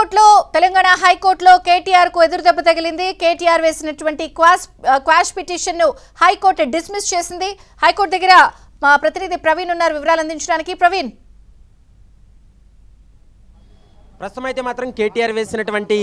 హైకోర్టులో తెలంగాణ హైకోర్టులో కేటీఆర్ కు ఎదురుదెబ్బ తగిలింది. కేటీఆర్ వేసినటువంటి క్వాష్ పిటిషన్ ను హైకోర్టు డిస్మిస్ చేసింది. హైకోర్టు దగ్గర మా ప్రతినిధి ప్రవీణ్ ఉన్నారు వివరాలు అందించడానికి. ప్రవీణ్, ప్రస్తుతం అయితే మాత్రం కేటీఆర్ వేసినటువంటి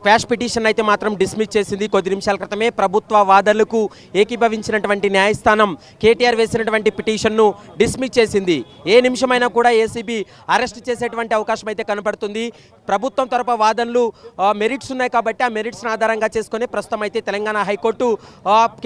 క్వాష్ పిటిషన్ అయితే మాత్రం డిస్మిస్ చేసింది. కొద్ది నిమిషాల క్రితమే ప్రభుత్వ వాదనలకు ఏకీభవించినటువంటి న్యాయస్థానం కేటీఆర్ వేసినటువంటి పిటిషన్ను డిస్మిస్ చేసింది. ఏ నిమిషమైనా కూడా ఏసీబీ అరెస్ట్ చేసేటువంటి అవకాశం అయితే కనపడుతుంది. ప్రభుత్వం తరపు వాదనలు మెరిట్స్ ఉన్నాయి కాబట్టి ఆ మెరిట్స్ను ఆధారంగా చేసుకుని ప్రస్తుతం అయితే తెలంగాణ హైకోర్టు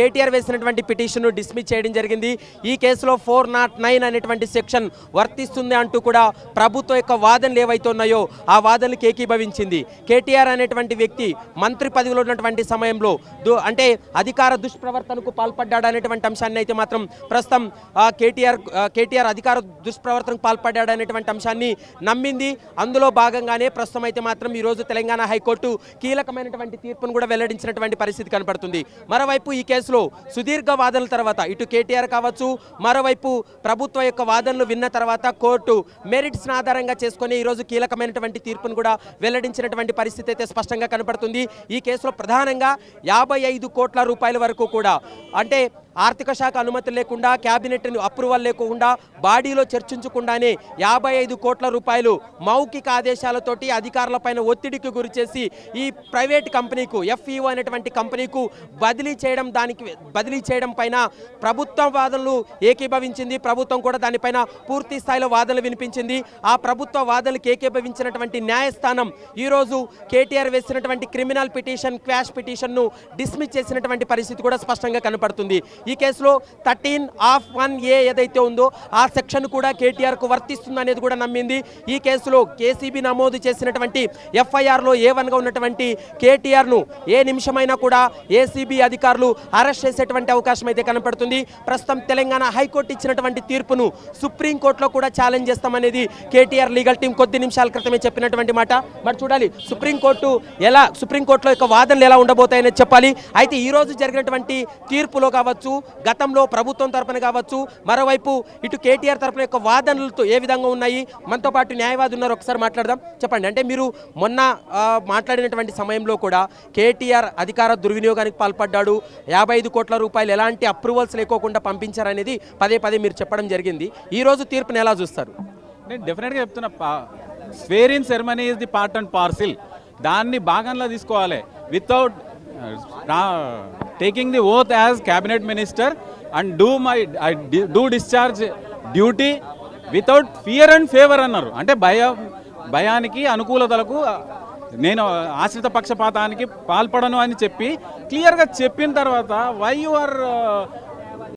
కేటీఆర్ వేసినటువంటి పిటిషన్ను డిస్మిస్ చేయడం జరిగింది. ఈ కేసులో 409 అనేటువంటి సెక్షన్ వర్తిస్తుంది అంటూ కూడా ప్రభుత్వం యొక్క వాదనలు ఏవైతే ఉన్నాయో ఆ వాదనలకు ఏకీభవించింది. కేటీఆర్ అనేటువంటి వ్యక్తి మంత్రి పదవిలో ఉన్నటువంటి సమయంలో అంటే అధికార దుష్ప్రవర్తనకు పాల్పడ్డాడనేటువంటి అంశాన్ని అయితే మాత్రం ప్రస్తుతం కేటీఆర్ అధికార దుష్ప్రవర్తనకు పాల్పడ్డాడనేటువంటి అంశాన్ని నమ్మింది. అందులో భాగంగానే ప్రస్తుతం అయితే మాత్రం ఈరోజు తెలంగాణ హైకోర్టు కీలకమైనటువంటి తీర్పును కూడా వెల్లడించినటువంటి పరిస్థితి కనపడుతుంది. మరోవైపు ఈ కేసులో సుదీర్ఘ వాదనల తర్వాత ఇటు కేటీఆర్ కావచ్చు, మరోవైపు ప్రభుత్వ యొక్క వాదనలు విన్న తర్వాత కోర్టు మెరిట్స్ ఆధారంగా చేసుకుని ఈరోజు కీలకమైనటువంటి తీర్పును కూడా వెల్లడించినటువంటి పరిస్థితి అయితే స్పష్టంగా కనపడుతుంది. ఈ కేసులో ప్రధానంగా 55 కోట్ల రూపాయల వరకు కూడా అంటే ఆర్థిక శాఖ అనుమతి లేకుండా, క్యాబినెట్ అప్రూవల్ లేకుండా, బాడీలో చర్చించకుండానే 55 కోట్ల రూపాయలు మౌఖిక ఆదేశాలతోటి అధికారులపైన ఒత్తిడికి గురిచేసి ఈ ప్రైవేట్ కంపెనీకు ఎఫ్ఈఓ అనేటువంటి కంపెనీకు బదిలీ చేయడం పైన ప్రభుత్వం వాదనలు ఏకీభవించింది. ప్రభుత్వం కూడా దానిపైన పూర్తి స్థాయిలో వాదనలు వినిపించింది. ఆ ప్రభుత్వ వాదనలకు ఏకీభవించినటువంటి న్యాయస్థానం ఈరోజు కేటీఆర్ వేసినటువంటి క్రిమినల్ పిటిషన్, క్వాష్ పిటిషన్ను డిస్మిస్ చేసినటువంటి పరిస్థితి కూడా స్పష్టంగా కనపడుతుంది. ఈ కేసులో 13(1)(a) ఏదైతే ఉందో ఆ సెక్షన్ కూడా కేటీఆర్కు వర్తిస్తుంది అనేది కూడా నమ్మింది. ఈ కేసులో కేసీబీ నమోదు చేసినటువంటి ఎఫ్ఐఆర్లో A1గా ఉన్నటువంటి కేటీఆర్ను ఏ నిమిషమైనా కూడా ఏసీబీ అధికారులు అరెస్ట్ చేసేటువంటి అవకాశం అయితే కనపడుతుంది. ప్రస్తుతం తెలంగాణ హైకోర్టు ఇచ్చినటువంటి తీర్పును సుప్రీంకోర్టులో కూడా ఛాలెంజ్ చేస్తామనేది కేటీఆర్ లీగల్ టీం కొద్ది నిమిషాల క్రితమే చెప్పినటువంటి మాట. మరి చూడాలి సుప్రీంకోర్టులో యొక్క వాదనలు ఎలా ఉండబోతాయనేది చెప్పాలి. అయితే ఈ రోజు జరిగినటువంటి తీర్పులో కావచ్చు, గతంలో ప్రభుత్వం తరపున కావచ్చు, మరోవైపు ఇటు కేటీఆర్ తరపున యొక్క వాదనలతో ఏ విధంగా ఉన్నాయి, మనతో పాటు న్యాయవాది ఉన్నారు, ఒకసారి మాట్లాడదాం. చెప్పండి, అంటే మీరు మొన్న మాట్లాడినటువంటి సమయంలో కూడా కేటీఆర్ అధికార దుర్వినియోగానికి పాల్పడ్డాడు, 55 కోట్ల రూపాయలు ఎలాంటి అప్రూవల్స్ లేకోకుండా పంపించారనేది పదే మీరు చెప్పడం జరిగింది. ఈ రోజు తీర్పుని ఎలా చూస్తారు? నేను డెఫినెట్గా చెప్తున్నా, స్వేరింగ్ ceremony is the part and parcel. దాన్ని భాగంలో తీసుకోవాలి. Without taking the oath as cabinet minister and do discharge duty without fear and favor అన్నారు. అంటే భయానికి అనుకూలతలకు నేను ఆశ్రిత పక్షపాతానికి పాల్పడను అని చెప్పి క్లియర్గా చెప్పిన తర్వాత వై యు ఆర్